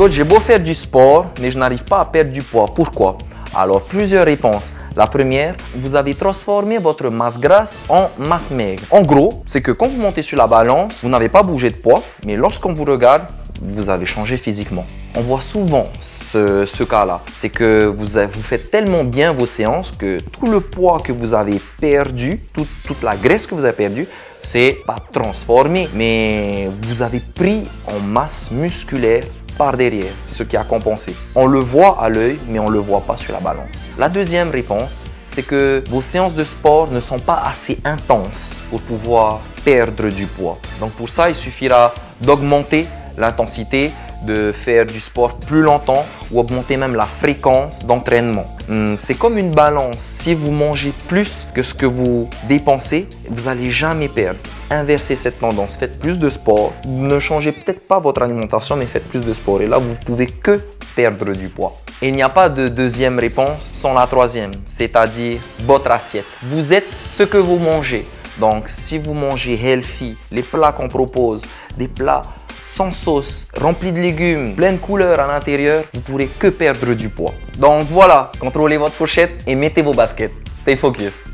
Coach, j'ai beau faire du sport, mais je n'arrive pas à perdre du poids. Pourquoi? Alors, plusieurs réponses. La première, vous avez transformé votre masse grasse en masse maigre. En gros, c'est que quand vous montez sur la balance, vous n'avez pas bougé de poids, mais lorsqu'on vous regarde, vous avez changé physiquement. On voit souvent ce cas-là. C'est que vous faites tellement bien vos séances que tout le poids que vous avez perdu, toute la graisse que vous avez perdue, c'est pas transformé, mais vous avez pris en masse musculaire par derrière, ce qui a compensé. On le voit à l'œil, mais on ne le voit pas sur la balance. La deuxième réponse, c'est que vos séances de sport ne sont pas assez intenses pour pouvoir perdre du poids. Donc pour ça, il suffira d'augmenter l'intensité, de faire du sport plus longtemps ou augmenter même la fréquence d'entraînement. C'est comme une balance. Si vous mangez plus que ce que vous dépensez, vous n'allez jamais perdre. Inversez cette tendance. Faites plus de sport. Ne changez peut-être pas votre alimentation, mais faites plus de sport. Et là, vous ne pouvez que perdre du poids. Et il n'y a pas de deuxième réponse sans la troisième, c'est-à-dire votre assiette. Vous êtes ce que vous mangez. Donc, si vous mangez healthy, les plats qu'on propose, des plats sans sauce, rempli de légumes, plein de couleurs à l'intérieur, vous ne pourrez que perdre du poids. Donc voilà, contrôlez votre fourchette et mettez vos baskets. Stay focus.